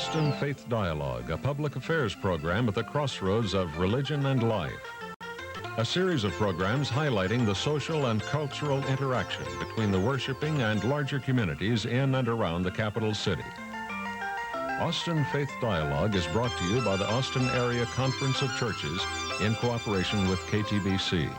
Austin Faith Dialogue, a public affairs program at the crossroads of religion and life. A series of programs highlighting the social and cultural interaction between the worshiping and larger communities in and around the capital city. Austin Faith Dialogue is brought to you by the Austin Area Conference of Churches in cooperation with KTBC.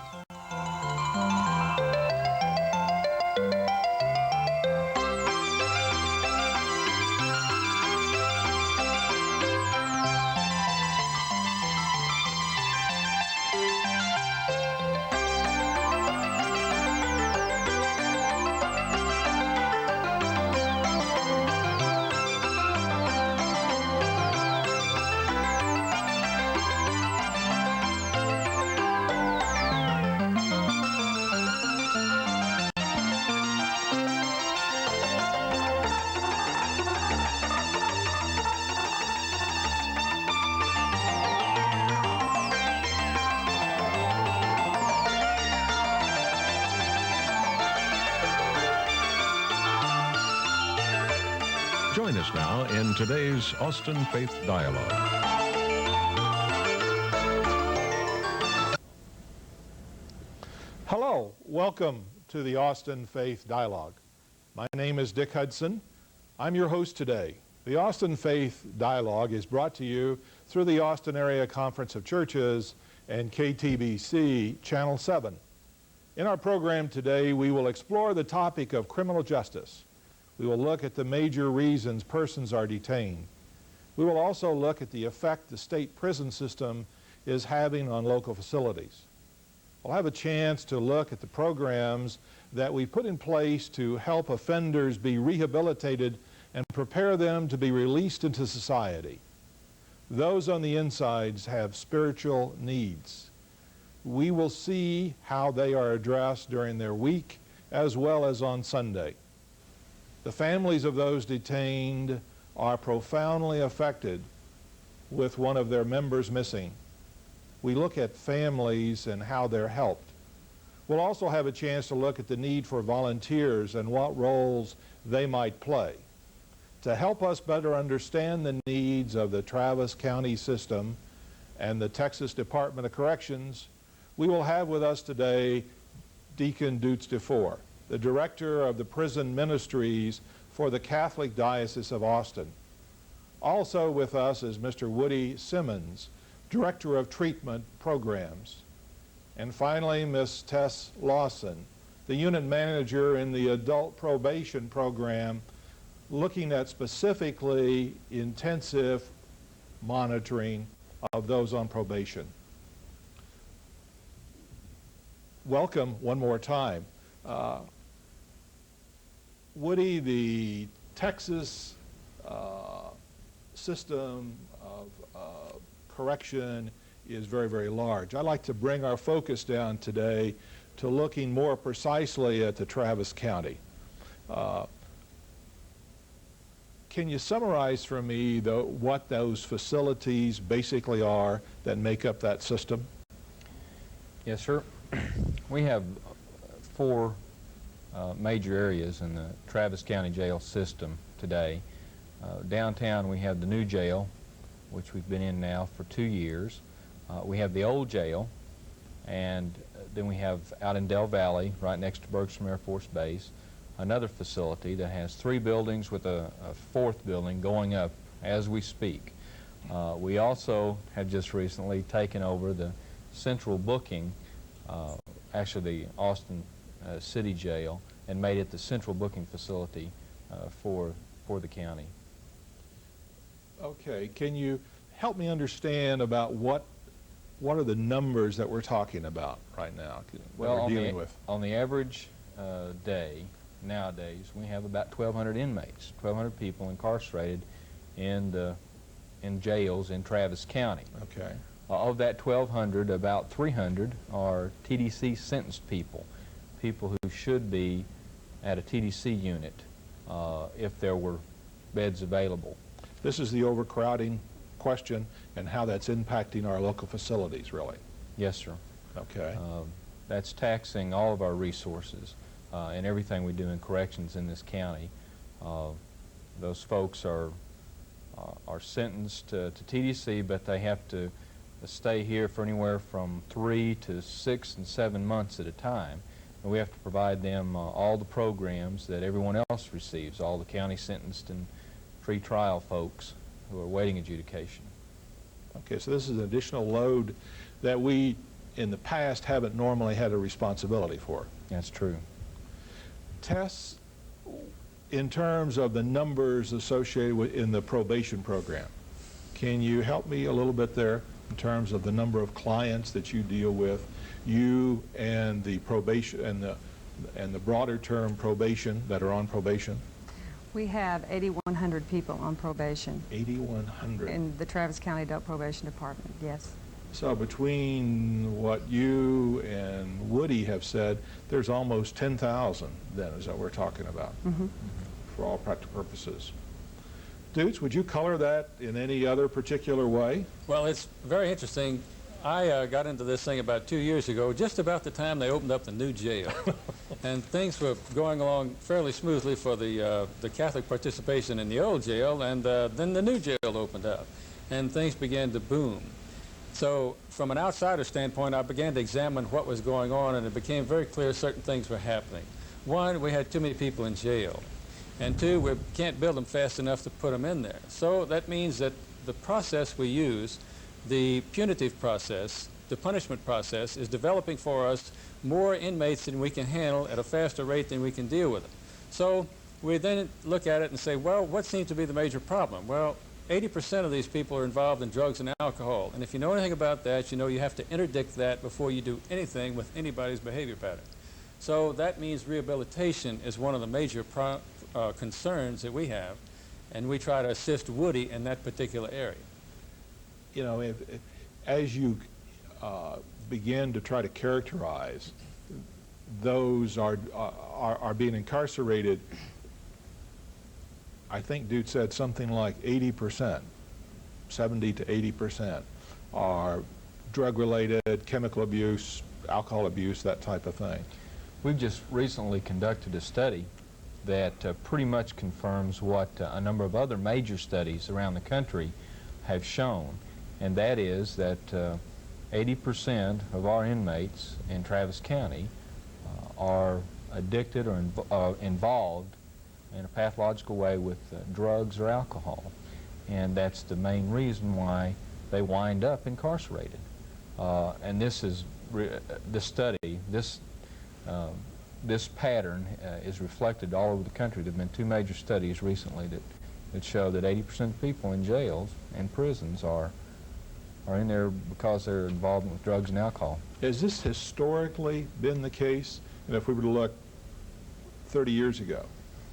Join us now in today's Austin Faith Dialogue. Hello, welcome to the Austin Faith Dialogue. My name is Dick Hudson. I'm your host today. The Austin Faith Dialogue is brought to you through the Austin Area Conference of Churches and KTBC Channel 7. In our program today, we will explore the topic of criminal justice. We will look at the major reasons persons are detained. We will also look at the effect the state prison system is having on local facilities. We'll have a chance to look at the programs that we put in place to help offenders be rehabilitated and prepare them to be released into society. Those on the insides have spiritual needs. We will see how they are addressed during their week as well as on Sunday. The families of those detained are profoundly affected with one of their members missing. We look at families and how they're helped. We'll also have a chance to look at the need for volunteers and what roles they might play. To help us better understand the needs of the Travis County system and the Texas Department of Corrections, we will have with us today Deacon Dutz DeFore, the director of the prison ministries for the Catholic Diocese of Austin. Also with us is Mr. Woody Simmons, director of treatment programs. And finally, Ms. Tess Lawson, the unit manager in the adult probation program, looking at specifically intensive monitoring of those on probation. Welcome one more time. Woody, the Texas system of correction is very, very large. I'd like to bring our focus down today to looking more precisely at the Travis County. Can you summarize for me what those facilities basically are that make up that system? Yes, sir. We have four major areas in the Travis County jail system today. Downtown we have the new jail, which we've been in now for 2 years. We have the old jail, and then we have out in Del Valley, right next to Bergstrom Air Force Base, another facility that has 3 buildings with a 4th building going up as we speak. We also have just recently taken over the central booking, actually the Austin City Jail, and made it the central booking facility for the county. Okay, can you help me understand about what are the numbers that we're talking about right now well, that we're dealing with? On the average day nowadays, we have about 1,200 inmates, 1,200 people incarcerated in jails in Travis County. Okay. Of that 1,200, about 300 are TDC sentenced people who should be at a TDC unit if there were beds available. This is the overcrowding question and how that's impacting our local facilities, really. Yes, sir. Okay. That's taxing all of our resources and everything we do in corrections in this county. Those folks are are sentenced to TDC, but they have to stay here for anywhere from 3 to 6 and 7 months at a time. And we have to provide them all the programs that everyone else receives, all the county sentenced and pre-trial folks who are waiting adjudication. Okay, so this is an additional load that we, in the past, haven't normally had a responsibility for. That's true. Tests in terms of the numbers associated with in the probation program. Can you help me a little bit there in terms of the number of clients that you deal with, you and the probation and the broader term probation that are on probation? We have 8,100 people on probation 8,100. in the Travis County Adult Probation Department, yes. So between what you and Woody have said, there's almost 10,000 then, is that we're talking about, for all practical purposes. Dudes, would you color that in any other particular way? Well, it's very interesting. I got into this thing about 2 years ago, just about the time they opened up the new jail. And things were going along fairly smoothly for the Catholic participation in the old jail, and then the new jail opened up, and things began to boom. So from an outsider standpoint, I began to examine what was going on, and it became very clear certain things were happening. One, we had too many people in jail. And two, we can't build them fast enough to put them in there. So that means that the process we use, the punitive process, the punishment process, is developing for us more inmates than we can handle at a faster rate than we can deal with it. So we then look at it and say, well, what seems to be the major problem? Well, 80% of these people are involved in drugs and alcohol. And if you know anything about that, you know you have to interdict that before you do anything with anybody's behavior pattern. So that means rehabilitation is one of the major concerns that we have, and we try to assist Woody in that particular area. You know, as you begin to try to characterize those are being incarcerated, I think Dude said something like 80%, 70 to 80% are drug-related, chemical abuse, alcohol abuse, that type of thing. We've just recently conducted a study that pretty much confirms what a number of other major studies around the country have shown, and that is that 80% of our inmates in Travis County are addicted or involved in a pathological way with drugs or alcohol, and that's the main reason why they wind up incarcerated. And this is this study, this pattern is reflected all over the country. There have been 2 major studies recently that show that 80% of people in jails and prisons are in there because they're involved with drugs and alcohol. Has this historically been the case? And if we were to look 30 years ago,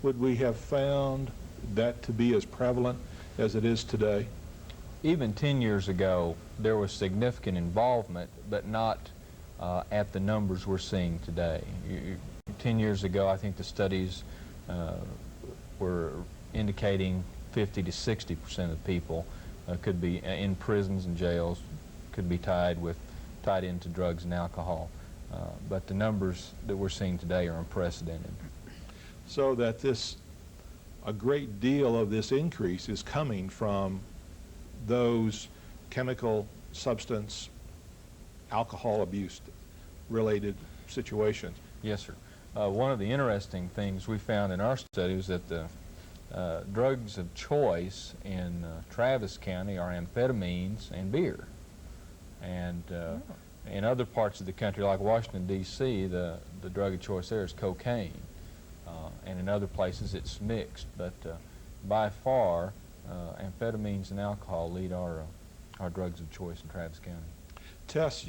would we have found that to be as prevalent as it is today? Even 10 years ago, there was significant involvement, but not at the numbers we're seeing today. 10 years ago, I think the studies were indicating 50 to 60% of people could be in prisons and jails, could be tied into drugs and alcohol. But the numbers that we're seeing today are unprecedented. So that a great deal of this increase is coming from those chemical, substance, alcohol abuse related situations. Yes, sir. One of the interesting things we found in our study was that the drugs of choice in Travis County are amphetamines and beer. And in other parts of the country, like Washington, D.C., the drug of choice there is cocaine. And in other places it's mixed. But by far, amphetamines and alcohol lead our drugs of choice in Travis County. Tess,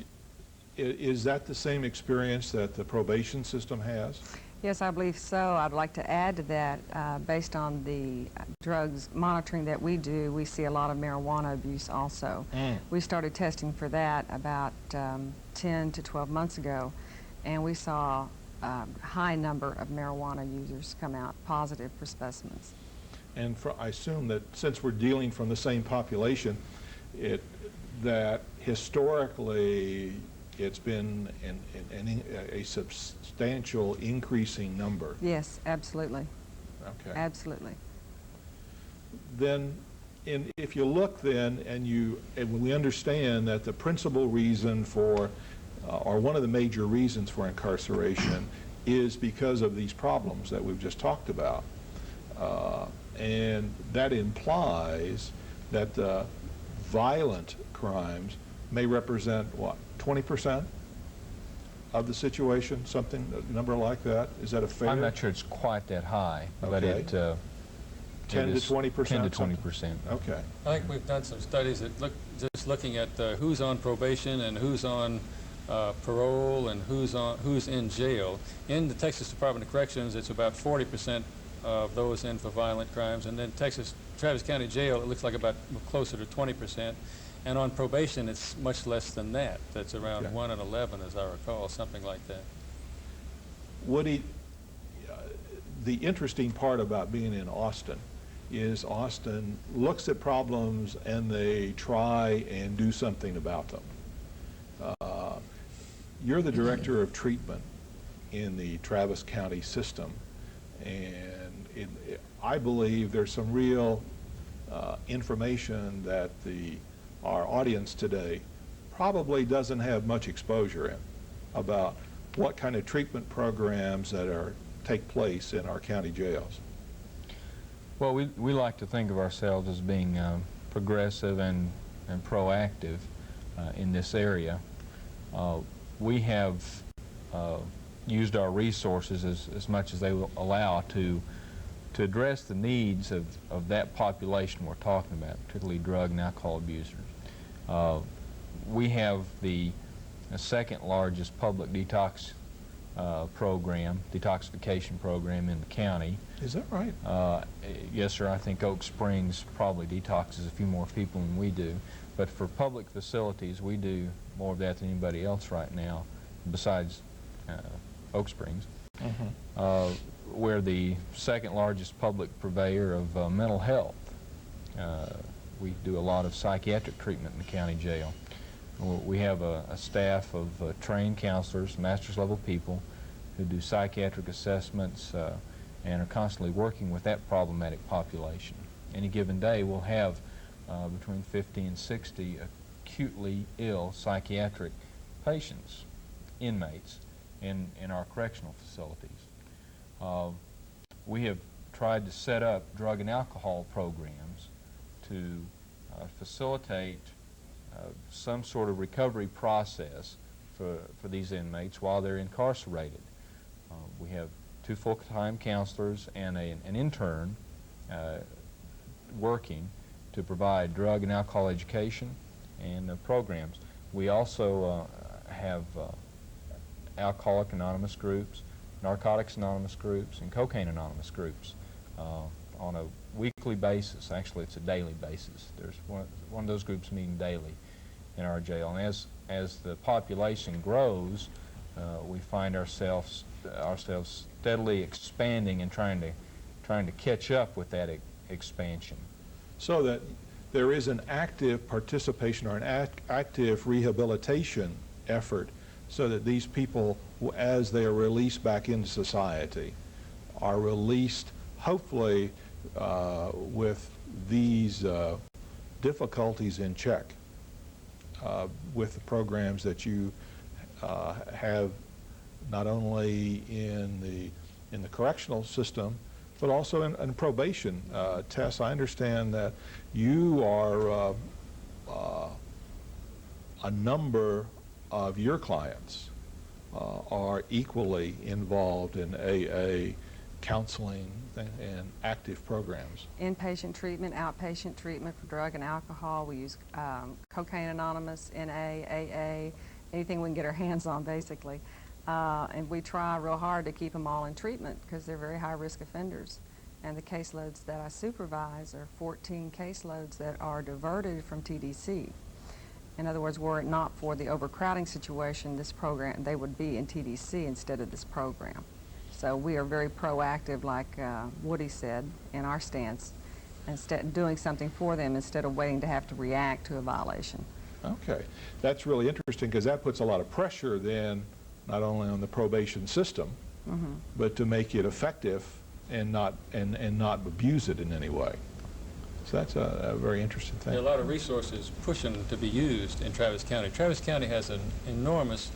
is that the same experience that the probation system has? Yes, I believe so. I'd like to add to that, based on the drugs monitoring that we do, we see a lot of marijuana abuse also. We started testing for that about 10 to 12 months ago, and we saw a high number of marijuana users come out positive for specimens. And I assume that since we're dealing from the same population, that historically it's been a substantial increasing number. Yes, absolutely. Okay. Absolutely. Then and if you look then, and we understand that the principal reason for, or one of the major reasons for incarceration is because of these problems that we've just talked about. And that implies that violent crimes may represent, what, 20% of the situation, something, a number like that? Is that a fair? I'm not sure it's quite that high, but Okay. it 10 to 20%? 10 to 20%. Okay. I think we've done some studies that look, just looking at who's on probation and who's on parole and who's in jail. In the Texas Department of Corrections, it's about 40% of those in for violent crimes, and then Travis County Jail, it looks like about closer to 20%. And on probation, it's much less than that. That's around Okay. 1 in 11, as I recall, something like that. Woody, the interesting part about being in Austin is Austin looks at problems and they try and do something about them. You're the director of treatment in the Travis County system, and I believe there's some real information that our audience today probably doesn't have much exposure in about what kind of treatment programs that take place in our county jails. Well, we like to think of ourselves as being progressive and proactive in this area. We have used our resources as much as they will allow to address the needs of that population we're talking about, particularly drug and alcohol abusers. We have the second largest public detoxification program in the county. Is that right? Yes, sir. I think Oak Springs probably detoxes a few more people than we do. But for public facilities, we do more of that than anybody else right now, besides Oak Springs. Mm-hmm. We're the second largest public purveyor of mental health. We do a lot of psychiatric treatment in the county jail. We have a staff of trained counselors, master's level people, who do psychiatric assessments and are constantly working with that problematic population. Any given day we'll have between 50 and 60 acutely ill psychiatric patients, inmates, in our correctional facilities. We have tried to set up drug and alcohol programs to facilitate some sort of recovery process for these inmates while they're incarcerated. We have 2 full-time counselors and an intern working to provide drug and alcohol education and programs. We also have Alcoholics Anonymous groups, Narcotics Anonymous groups, and Cocaine Anonymous groups on a weekly basis. Actually, it's a daily basis. There's one of those groups meeting daily in our jail. And as the population grows, we find ourselves steadily expanding and trying to catch up with that expansion. So that there is an active participation or an active rehabilitation effort so that these people, as they are released back into society, are released hopefully with these difficulties in check with the programs that you have not only in the correctional system but also in probation. Tess, I understand that you are a number of your clients are equally involved in AA counseling and active programs. Inpatient treatment, outpatient treatment for drug and alcohol. We use Cocaine Anonymous, NA, AA, anything we can get our hands on, basically. And we try real hard to keep them all in treatment because they're very high-risk offenders. And the caseloads that I supervise are 14 caseloads that are diverted from TDC. In other words, were it not for the overcrowding situation, this program, they would be in TDC instead of this program. So we are very proactive, like Woody said, in our stance, instead doing something for them instead of waiting to have to react to a violation. Okay, that's really interesting because that puts a lot of pressure then, not only on the probation system, but to make it effective and not abuse it in any way. So that's a very interesting thing. There are a lot of resources pushing to be used in Travis County. Travis County has an enormous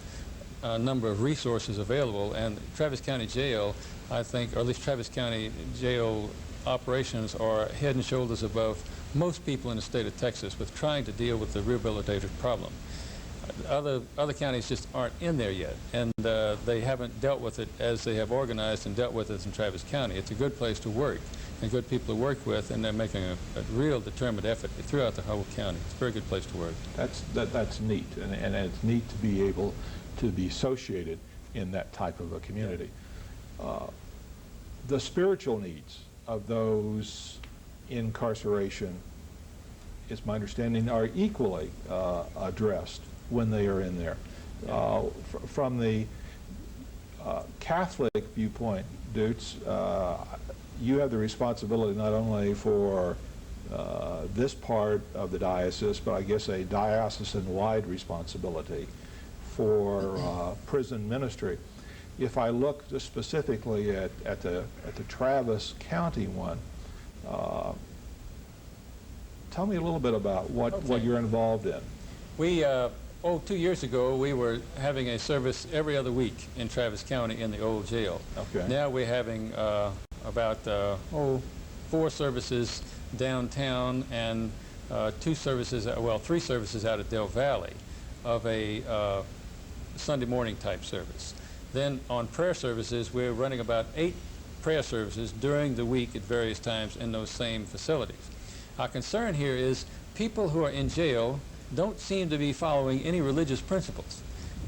number of resources available, and Travis County Jail, I think, or at least Travis County Jail operations are head and shoulders above most people in the state of Texas with trying to deal with the rehabilitative problem. Other counties just aren't in there yet, and they haven't dealt with it as they have organized and dealt with it in Travis County. It's a good place to work and good people to work with, and they're making a real determined effort throughout the whole county. It's a very good place to work. That's neat, and it's neat to be able to be associated in that type of a community. The spiritual needs of those in incarceration, it's my understanding, are equally addressed when they are in there. From the Catholic viewpoint, Dutz, you have the responsibility not only for this part of the diocese, but I guess a diocesan-wide responsibility for prison ministry. If I look just specifically at the Travis County one, tell me a little bit about what you're involved in. We, 2 years ago, we were having a service every other week in Travis County in the old jail. Okay. Now we're having about 4 services downtown and 3 services out at Del Valley of a Sunday morning type service. Then on prayer services, we're running about 8 prayer services during the week at various times in those same facilities. Our concern here is people who are in jail don't seem to be following any religious principles.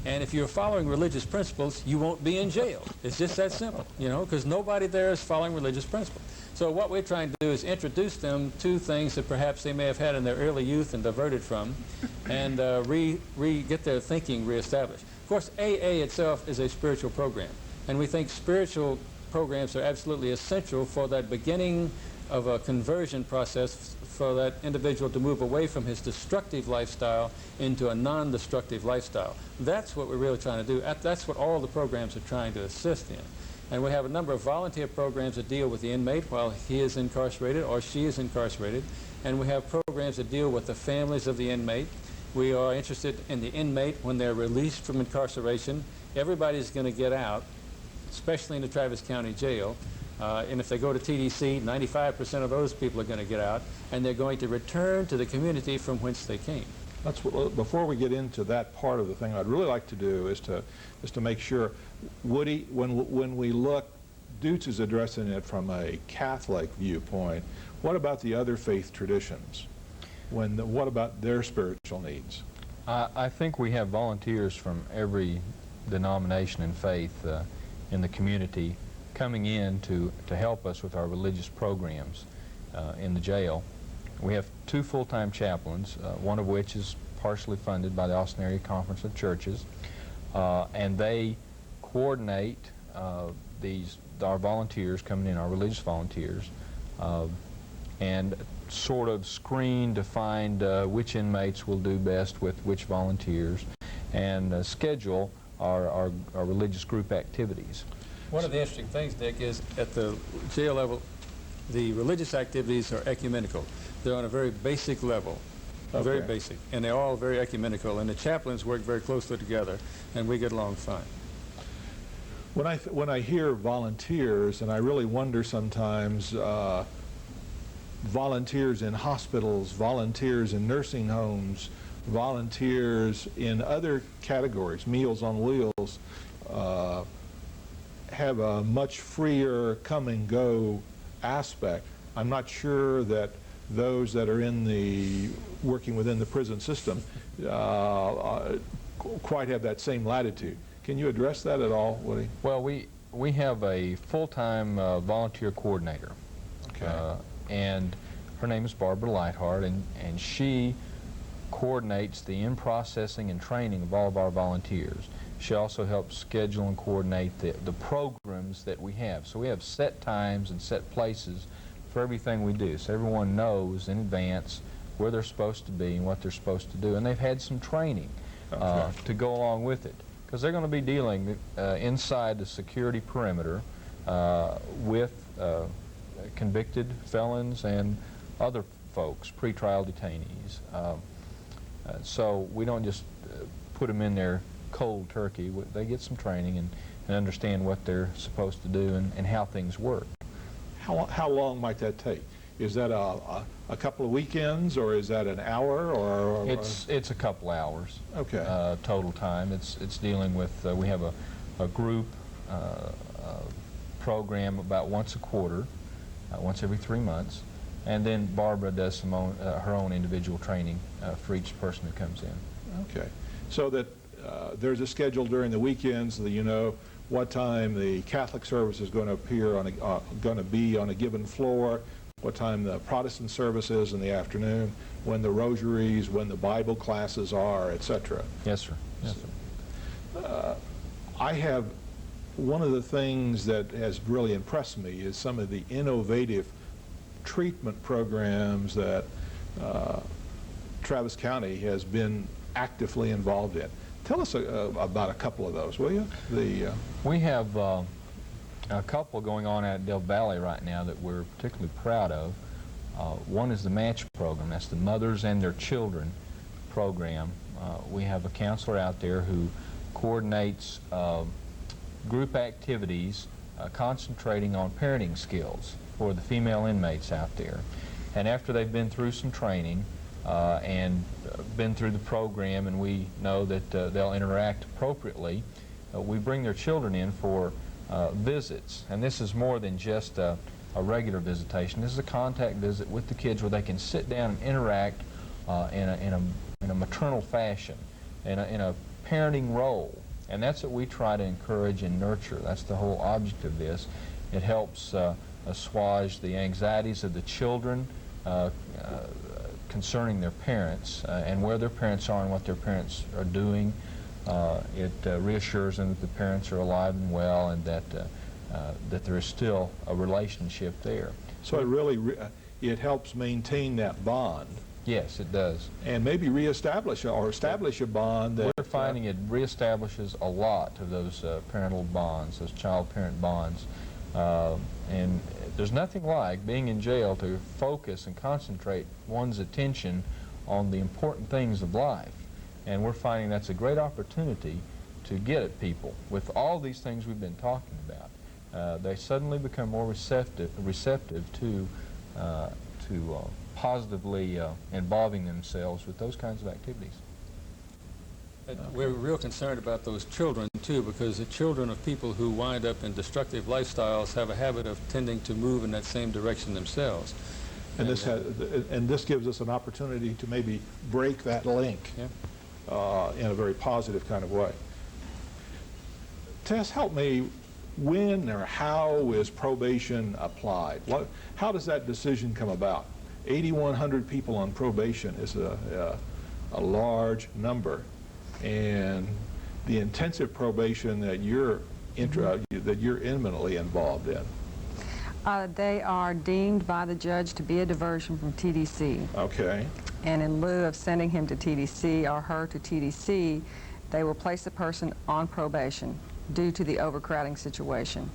And if you're following religious principles, you won't be in jail. It's just that simple, you know, because nobody there is following religious principles. So what we're trying to do is introduce them to things that perhaps they may have had in their early youth and diverted from, and get their thinking reestablished. Of course, AA itself is a spiritual program, and we think spiritual programs are absolutely essential for that beginning of a conversion process for that individual to move away from his destructive lifestyle into a non-destructive lifestyle. That's what we're really trying to do. That's what all the programs are trying to assist in. And we have a number of volunteer programs that deal with the inmate while he is incarcerated or she is incarcerated. And we have programs that deal with the families of the inmate. We are interested in the inmate when they're released from incarceration. Everybody's going to get out, especially in the Travis County Jail. And if they go to TDC, 95% of those people are going to get out, and they're going to return to the community from whence they came. Before we get into that part of the thing, I'd really like to do is to make sure, Woody, when we look, Dutz is addressing it from a Catholic viewpoint. What about the other faith traditions? What about their spiritual needs? I think we have volunteers from every denomination and faith in the community coming in to help us with our religious programs in the jail. We have 2 full-time chaplains, one of which is partially funded by the Austin Area Conference of Churches, and they coordinate our volunteers coming in, our religious volunteers, and sort of screen to find which inmates will do best with which volunteers, and schedule our religious group activities. One of the interesting things, Dick, is at the jail level, the religious activities are ecumenical. They're on a very basic level, very basic, and they're all very ecumenical, and the chaplains work very closely together, and we get along fine. When I hear volunteers, and I really wonder sometimes, volunteers in hospitals, volunteers in nursing homes, volunteers in other categories, Meals on Wheels, have a much freer come and go aspect. I'm not sure that those that are working within the prison system quite have that same latitude. Can you address that at all, Woody? Well, we have a full-time volunteer coordinator. Okay. And her name is Barbara Lightheart, and she coordinates the in-processing and training of all of our volunteers. She also helps schedule and coordinate the programs that we have. So we have set times and set places for everything we do. So everyone knows in advance where they're supposed to be and what they're supposed to do. And they've had some training to go along with it, because they're going to be dealing inside the security perimeter with convicted felons and other folks, pretrial detainees. So we don't just put them in there cold turkey. They get some training and understand what they're supposed to do and how things work. How long might that take? Is that a couple of weekends, or is that an hour, or? It's a couple hours. Okay. Total time. It's dealing with, we have a group program about once a quarter, once every 3 months, and then Barbara does some her own individual training for each person who comes in. Okay. So that there's a schedule during the weekends, so that you know what time the Catholic service is going to appear on going to be on a given floor, what time the Protestant service is in the afternoon, when the rosaries, when the Bible classes are, etc. Yes, sir. Yes, sir. I have, one of the things that has really impressed me is some of the innovative treatment programs that Travis County has been actively involved in. Tell us about a couple of those, will you? We have a couple going on at Del Valle right now that we're particularly proud of. One is the MATCH program. That's the Mothers and Their Children program. We have a counselor out there who coordinates group activities concentrating on parenting skills for the female inmates out there. And after they've been through some training and been through the program, and we know that they'll interact appropriately, we bring their children in for visits. And this is more than just a regular visitation. This is a contact visit with the kids where they can sit down and interact in a maternal fashion, in a parenting role. And that's what we try to encourage and nurture. That's the whole object of this. It helps assuage the anxieties of the children concerning their parents and where their parents are and what their parents are doing. It reassures them that the parents are alive and well, and that there is still a relationship there. So it really it helps maintain that bond. Yes, it does. And maybe reestablish or establish a bond that... We're finding it reestablishes a lot of those parental bonds, those child-parent bonds. And there's nothing like being in jail to focus and concentrate one's attention on the important things of life. And we're finding that's a great opportunity to get at people. With all these things we've been talking about, they suddenly become more receptive to positively involving themselves with those kinds of activities. We're real concerned about those children, too, because the children of people who wind up in destructive lifestyles have a habit of tending to move in that same direction themselves. And this gives us an opportunity to maybe break that link in a very positive kind of way. Tess, help me. When or how is probation applied? How does that decision come about? 8,100 people on probation is a large number, and the intensive probation that you're intimately involved in. They are deemed by the judge to be a diversion from TDC. Okay. And in lieu of sending him to TDC or her to TDC, they will place the person on probation due to the overcrowding situation.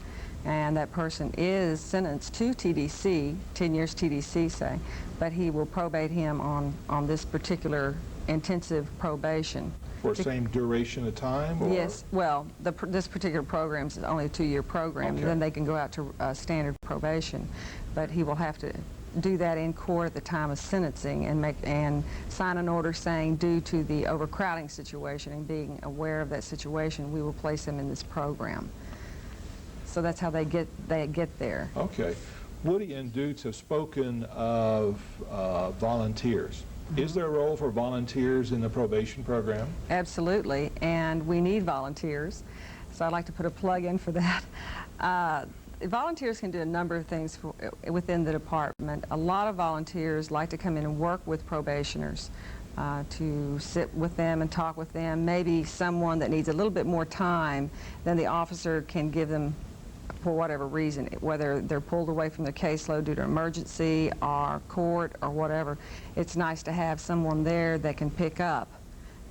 And that person is sentenced to TDC, 10 years TDC say, but he will probate him on this particular intensive probation. For the same duration of time? Or? Yes, well, this particular program is only a 2-year program, Okay. and then they can go out to standard probation. But he will have to do that in court at the time of sentencing and sign an order saying, due to the overcrowding situation and being aware of that situation, we will place him in this program. So that's how they get there. Okay. Woody and Dutz have spoken of volunteers. Is there a role for volunteers in the probation program? Absolutely, and we need volunteers. So I'd like to put a plug in for that. Volunteers can do a number of things within the department. A lot of volunteers like to come in and work with probationers, to sit with them and talk with them. Maybe someone that needs a little bit more time than the officer can give them for whatever reason, whether they're pulled away from their caseload due to emergency or court or whatever. It's nice to have someone there that can pick up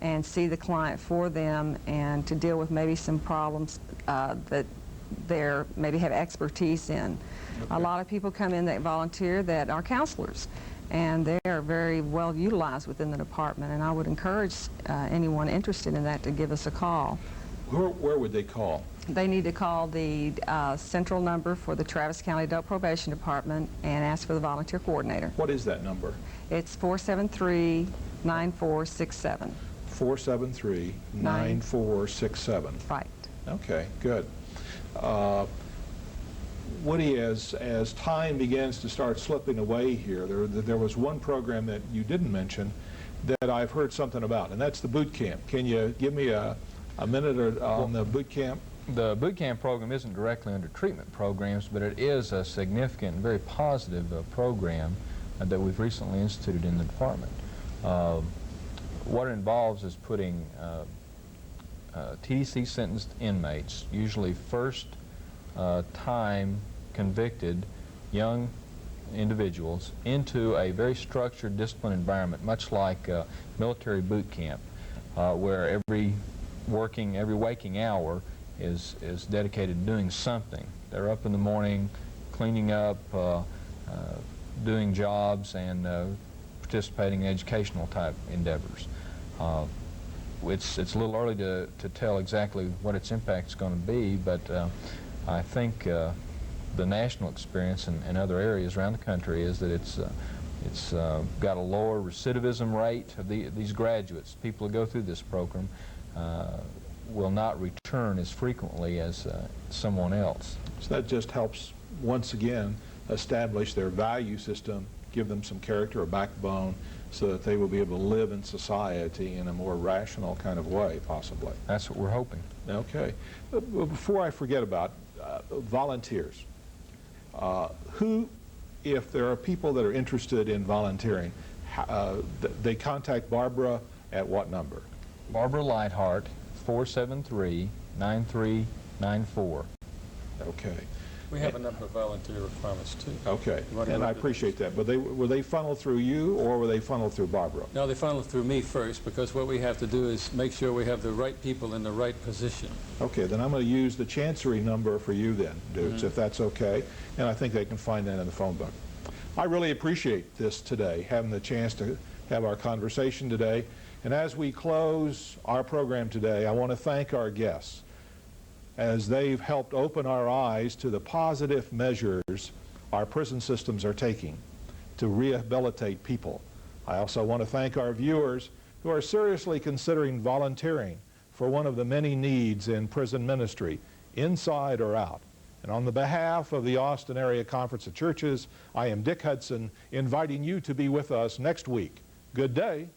and see the client for them and to deal with maybe some problems that they maybe have expertise in. Okay. A lot of people come in that volunteer that are counselors, and they are very well utilized within the department, and I would encourage anyone interested in that to give us a call. Where would they call? They need to call the central number for the Travis County Adult Probation Department and ask for the volunteer coordinator. What is that number? It's 473-9467. 473-9467. Right. Okay, good. Woody, as time begins to start slipping away here, there was one program that you didn't mention that I've heard something about, and that's the boot camp. Can you give me a minute on the boot camp? The boot camp program isn't directly under treatment programs, but it is a significant and very positive program that we've recently instituted in the department. What it involves is putting TDC sentenced inmates, usually first time convicted young individuals, into a very structured discipline environment, much like military boot camp, where every waking hour is dedicated to doing something. They're up in the morning, cleaning up, doing jobs, and participating in educational type endeavors. It's a little early to tell exactly what its impact is going to be, but I think the national experience in other areas around the country is that it's got a lower recidivism rate of these graduates. People who go through this program will not return as frequently as someone else. So that just helps, once again, establish their value system, give them some character or backbone, so that they will be able to live in society in a more rational kind of way, possibly. That's what we're hoping. Okay. Before I forget about volunteers, who, if there are people that are interested in volunteering, they contact Barbara at what number? Barbara Lightheart, 473-9394. Okay. We have a number of volunteer requirements, too. Okay, You want to and I look at appreciate that. But were they funneled through you, or were they funneled through Barbara? No, they funnel through me first, because what we have to do is make sure we have the right people in the right position. Okay, then I'm going to use the Chancery number for you then, dudes, if that's okay. And I think they can find that in the phone book. I really appreciate this today, having the chance to have our conversation today. And as we close our program today, I want to thank our guests, as they've helped open our eyes to the positive measures our prison systems are taking to rehabilitate people. I also want to thank our viewers who are seriously considering volunteering for one of the many needs in prison ministry, inside or out. And on the behalf of the Austin Area Conference of Churches, I am Dick Hudson, inviting you to be with us next week. Good day.